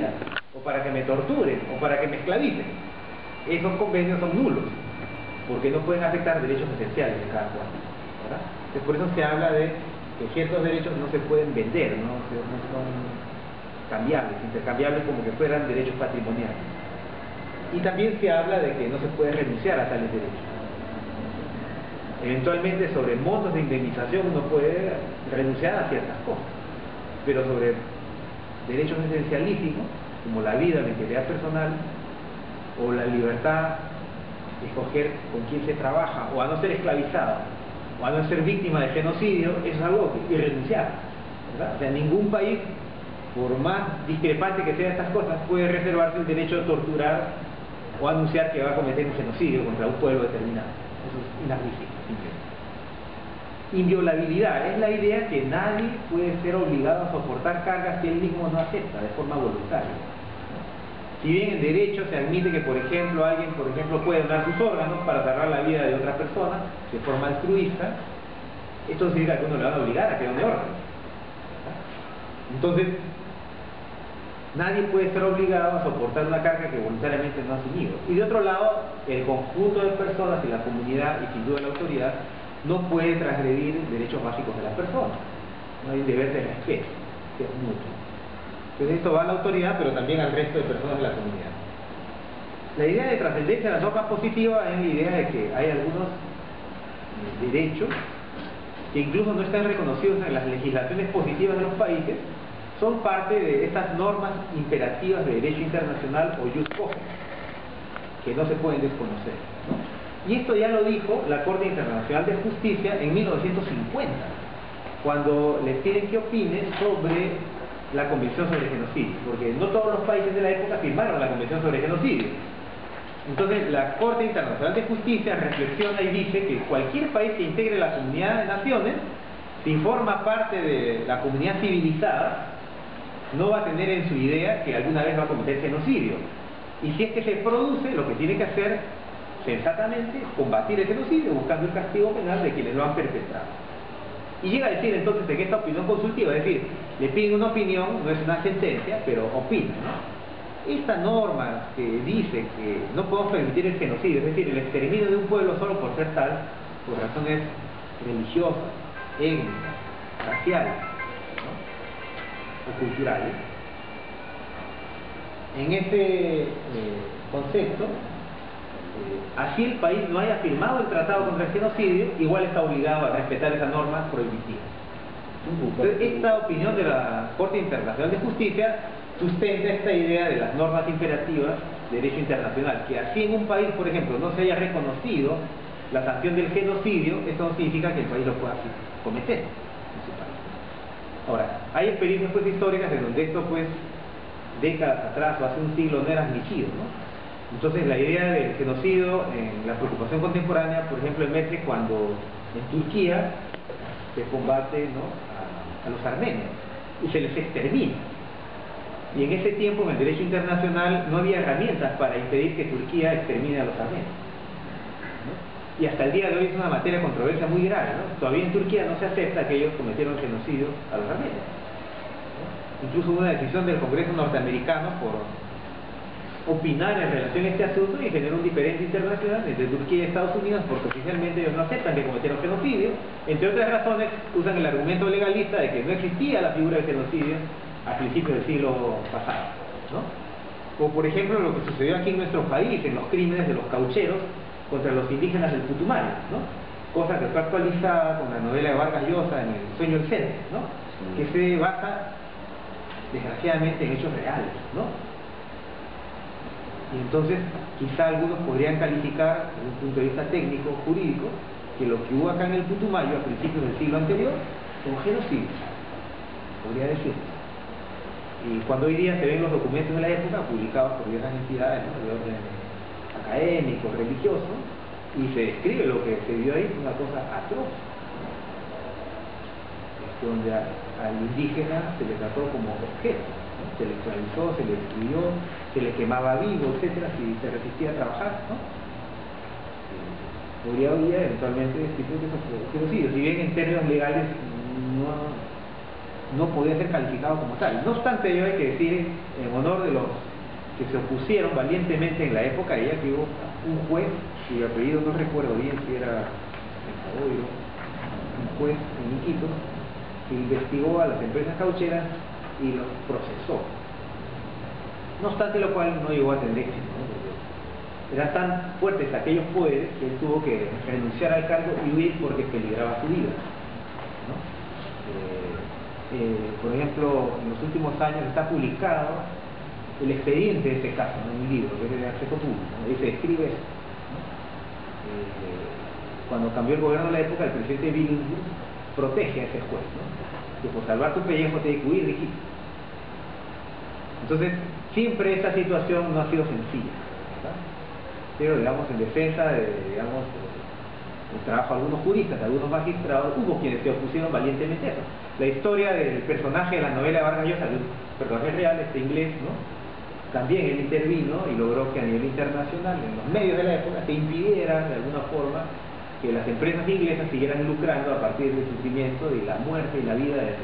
vida, o para que me torturen, o para que me esclavicen. Esos convenios son nulos, porque no pueden afectar derechos esenciales de cada cual, ¿verdad? Entonces, por eso se habla de que ciertos derechos no se pueden vender, no son cambiables, intercambiables como que fueran derechos patrimoniales. Y también se habla de que no se puede renunciar a tales derechos. Eventualmente sobre montos de indemnización uno puede renunciar a ciertas cosas, pero sobre derechos esencialísimos, como la vida, la integridad personal, o la libertad de escoger con quién se trabaja, o a no ser esclavizado, o a no ser víctima de genocidio, eso es algo irrenunciable, ¿verdad? O sea, ningún país, por más discrepante que sean estas cosas, puede reservarse el derecho a torturar o anunciar que va a cometer un genocidio contra un pueblo determinado. Eso es inadmisible. Inviolabilidad es la idea que nadie puede ser obligado a soportar cargas que él mismo no acepta de forma voluntaria. Si bien en derecho se admite que, por ejemplo, alguien puede donar sus órganos para salvar la vida de otra persona de forma altruista, esto significa que uno le va a obligar a que done órganos. Entonces, nadie puede ser obligado a soportar una carga que voluntariamente no ha asumido. Y de otro lado, el conjunto de personas y la comunidad, y sin duda la autoridad, no puede transgredir derechos básicos de las personas. No hay un deber de respeto, que es mutuo. Entonces esto va a la autoridad, pero también al resto de personas de la comunidad. La idea de trascendencia de las normas positivas es la idea de que hay algunos derechos que incluso no están reconocidos en las legislaciones positivas de los países, son parte de estas normas imperativas de derecho internacional o jus cogens, que no se pueden desconocer, ¿no? Y esto ya lo dijo la Corte Internacional de Justicia en 1950, cuando les piden que opine sobre la Convención sobre Genocidio, porque no todos los países de la época firmaron la Convención sobre Genocidio. Entonces la Corte Internacional de Justicia reflexiona y dice que cualquier país que integre la comunidad de naciones, si forma parte de la comunidad civilizada, no va a tener en su idea que alguna vez va a cometer genocidio. Y si es que se produce, lo que tiene que hacer sensatamente combatir el genocidio buscando el castigo penal de quienes lo han perpetrado. Y llega a decir entonces en esta opinión consultiva, es decir, le piden una opinión, no es una sentencia, pero opina, ¿no? Esta norma que dice que no podemos permitir el genocidio, es decir, el exterminio de un pueblo solo por ser tal, por razones religiosas, étnicas, raciales, ¿no? O culturales. En este concepto, así el país no haya firmado el tratado contra el genocidio, igual está obligado a respetar esa norma prohibitiva. Entonces, esta opinión de la Corte Internacional de Justicia sustenta esta idea de las normas imperativas de derecho internacional, que así en un país, por ejemplo, no se haya reconocido la sanción del genocidio, esto no significa que el país lo pueda cometer en su país. Ahora, hay experiencias pues históricas en donde esto pues décadas atrás o hace un siglo no era admitido, ¿no? Entonces la idea del genocidio en la preocupación contemporánea, por ejemplo, emerge cuando en Turquía se combate, ¿no?, a los armenios y se les extermina. Y en ese tiempo en el derecho internacional no había herramientas para impedir que Turquía extermine a los armenios, ¿no? Y hasta el día de hoy es una materia de controversia muy grave, ¿no? Todavía en Turquía no se acepta que ellos cometieron genocidio a los armenios, ¿no? Incluso hubo una decisión del Congreso norteamericano por opinar en relación a este asunto y generar un diferente internacional entre Turquía y Estados Unidos, porque oficialmente ellos no aceptan que cometieron genocidio. Entre otras razones, usan el argumento legalista de que no existía la figura del genocidio a principios del siglo pasado, ¿no? O por ejemplo lo que sucedió aquí en nuestro país, en los crímenes de los caucheros contra los indígenas del Putumayo, ¿no? Cosa que fue actualizada con la novela de Vargas Llosa en El sueño del Céntre, ¿no? Que se basa desgraciadamente en hechos reales, ¿no? Y entonces quizá algunos podrían calificar desde un punto de vista técnico, jurídico, que lo que hubo acá en el Putumayo a principios del siglo anterior fue un genocidio, podría decirse. Y cuando hoy día se ven los documentos de la época publicados por diversas entidades, ¿no?, de orden académico, religioso, y se describe lo que se vio ahí, una cosa atroz, donde al indígena se le trató como objeto, ¿no? Se le esclavizó, se le destruyó, se le quemaba vivo, etcétera, si se resistía a trabajar, ¿no? Podría hoy día eventualmente decir que eso fue genocidio, si bien en términos legales no podía ser calificado como tal. No obstante ello, hay que decir, en honor de los que se opusieron valientemente en la época, ella que hubo un juez, cuyo apellido no recuerdo bien si era Oiro, un juez en Iquitos, que investigó a las empresas caucheras y los procesó. No obstante lo cual no llegó a tener éxito, ¿no? Eran tan fuertes aquellos poderes que él tuvo que renunciar al cargo y huir porque peligraba su vida, ¿no? Por ejemplo, en los últimos años está publicado el expediente de ese caso, ¿no? En un libro que es de acceso público, ¿no? Ahí se describe eso, ¿no? Cuando cambió el gobierno de la época, el presidente Billingham protege a ese juez, ¿no? Que por salvar tu pellejo tiene que huir de Egipto. Entonces, siempre esta situación no ha sido sencilla, ¿verdad? Pero, digamos, en defensa de, digamos, el trabajo de algunos juristas, de algunos magistrados, hubo quienes se opusieron valientemente a eso. La historia del personaje de la novela de Vargas Llosa, de un personaje real, este inglés, ¿no? También él intervino y logró que a nivel internacional, en los medios de la época, se impidiera de alguna forma que las empresas inglesas siguieran lucrando a partir del sufrimiento y la muerte y la vida de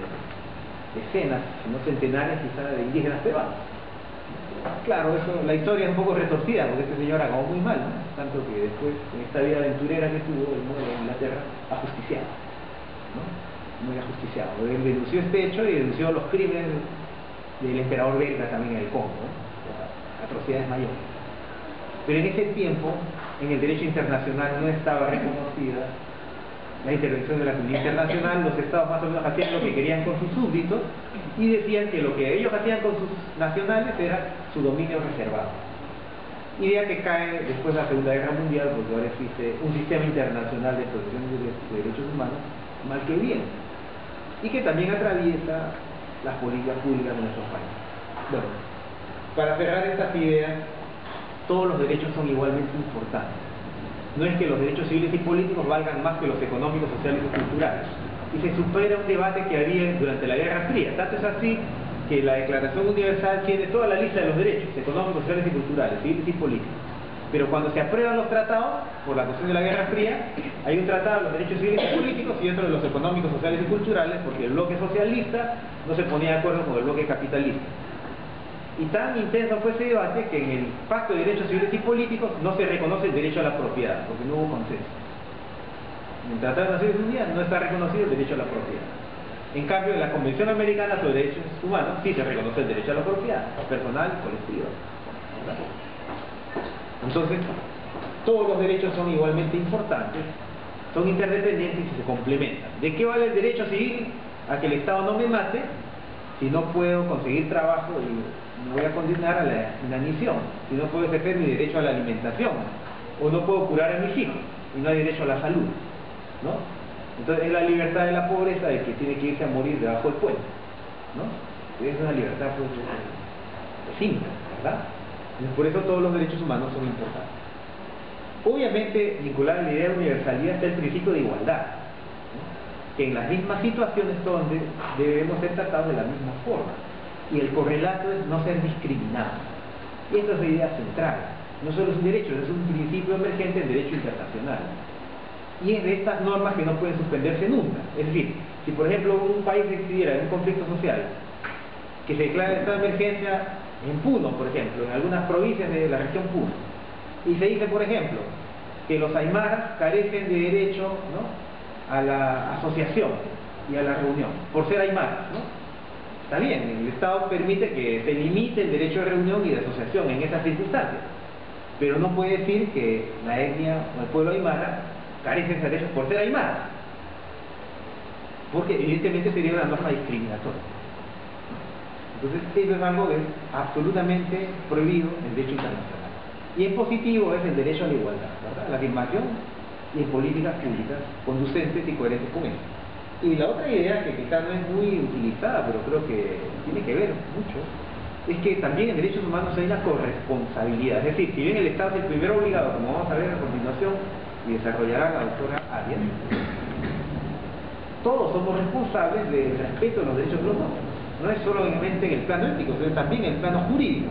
decenas, si no centenares quizás, de indígenas peruanos. Claro, eso, la historia es un poco retorcida porque este señor acabó muy mal, ¿no? Tanto que después, en esta vida aventurera que tuvo, él muere en Inglaterra ajusticiado, ¿no? Muy ajusticiado. Él denunció este hecho y denunció los crímenes del emperador belga también en el Congo, ¿no? Atrocidades mayores. Pero en ese tiempo, en el derecho internacional no estaba reconocida la intervención de la comunidad internacional. Los estados más o menos hacían lo que querían con sus súbditos y decían que lo que ellos hacían con sus nacionales era su dominio reservado. Idea que cae después de la Segunda Guerra Mundial, porque ahora existe un sistema internacional de protección de derechos humanos, mal que bien, y que también atraviesa las políticas públicas de nuestros países. Bueno, para cerrar estas ideas, todos los derechos son igualmente importantes. No es que los derechos civiles y políticos valgan más que los económicos, sociales y culturales. Y se supera un debate que había durante la Guerra Fría. Tanto es así que la Declaración Universal tiene toda la lista de los derechos económicos, sociales y culturales, civiles y políticos. Pero cuando se aprueban los tratados, por la cuestión de la Guerra Fría, hay un tratado de los derechos civiles y políticos y otro de los económicos, sociales y culturales, porque el bloque socialista no se ponía de acuerdo con el bloque capitalista. Y tan intenso fue ese debate que en el Pacto de Derechos Civiles y Políticos no se reconoce el derecho a la propiedad, porque no hubo consenso. En el Tratado de Naciones Unidas no está reconocido el derecho a la propiedad. En cambio, en la Convención Americana sobre Derechos Humanos sí se reconoce el derecho a la propiedad, personal y colectiva. Entonces, todos los derechos son igualmente importantes, son interdependientes y se complementan. ¿De qué vale el derecho civil a que el Estado no me mate si no puedo conseguir trabajo y me voy a condenar a la inanición, si no puedo ejercer mi derecho a la alimentación, o no puedo curar a mis hijos, y no hay derecho a la salud, ¿no? Entonces es la libertad de la pobreza de que tiene que irse a morir debajo del puente, ¿no? Es una libertad pues, simple, ¿verdad? Y por eso todos los derechos humanos son importantes. Obviamente, vinculado a la idea de universalidad está el principio de igualdad, ¿no? Que en las mismas situaciones donde debemos ser tratados de la misma forma. Y el correlato es no ser discriminado. Y esta es la idea central. No solo es un derecho, es un principio emergente en derecho internacional. Y es de estas normas que no pueden suspenderse nunca. Es decir, si por ejemplo un país decidiera en un conflicto social que se declara estado de emergencia en Puno, por ejemplo, en algunas provincias de la región Puno, y se dice, por ejemplo, que los aymaras carecen de derecho, ¿no?, a la asociación y a la reunión, por ser aymaras, ¿no? Está bien, el Estado permite que se limite el derecho de reunión y de asociación en esas circunstancias, pero no puede decir que la etnia o el pueblo aymara carece de derechos por ser aymara, porque evidentemente sería una norma discriminatoria. Entonces, eso es algo que es absolutamente prohibido en derecho internacional. Y en positivo es el derecho a la igualdad, ¿verdad? La afirmación y en políticas públicas conducentes y coherentes con eso. Y la otra idea que quizás no es muy utilizada, pero creo que tiene que ver mucho, es que también en derechos humanos hay una corresponsabilidad. Es decir, si bien el Estado es el primer obligado, como vamos a ver a continuación y desarrollará la doctora Arias, todos somos responsables del respeto de los derechos de los otros. No es solamente en el plano ético, sino también en el plano jurídico.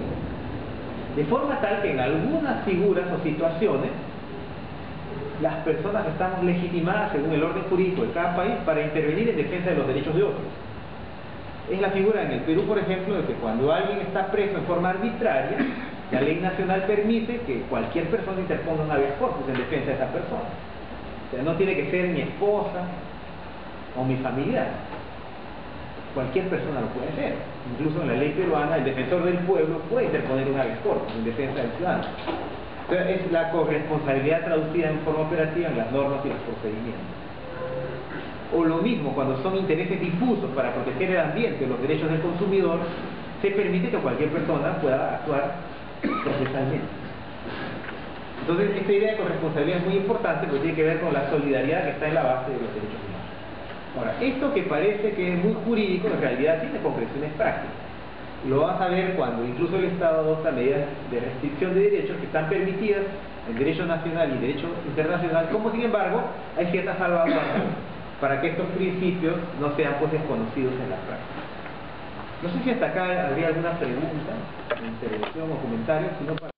De forma tal que en algunas figuras o situaciones las personas estamos legitimadas según el orden jurídico de cada país para intervenir en defensa de los derechos de otros. es la figura en el Perú, por ejemplo, de que cuando alguien está preso en forma arbitraria, la ley nacional permite que cualquier persona interponga un habeas corpus en defensa de esa persona. O sea, no tiene que ser mi esposa o mi familiar. Cualquier persona lo puede hacer. Incluso en la ley peruana, el defensor del pueblo puede interponer un habeas corpus en defensa del ciudadano. Entonces, es la corresponsabilidad traducida en forma operativa en las normas y los procedimientos. O lo mismo, cuando son intereses difusos para proteger el ambiente o los derechos del consumidor, se permite que cualquier persona pueda actuar procesalmente. Entonces, esta idea de corresponsabilidad es muy importante porque tiene que ver con la solidaridad que está en la base de los derechos humanos. Ahora, esto que parece que es muy jurídico, en realidad tiene concreciones prácticas. Lo vas a ver cuando incluso el Estado adopta medidas de restricción de derechos que están permitidas en derecho nacional y derecho internacional, como sin embargo hay ciertas salvaguardas para que estos principios no sean pues desconocidos en la práctica. No sé si hasta acá habría alguna pregunta, intervención o comentario, sino para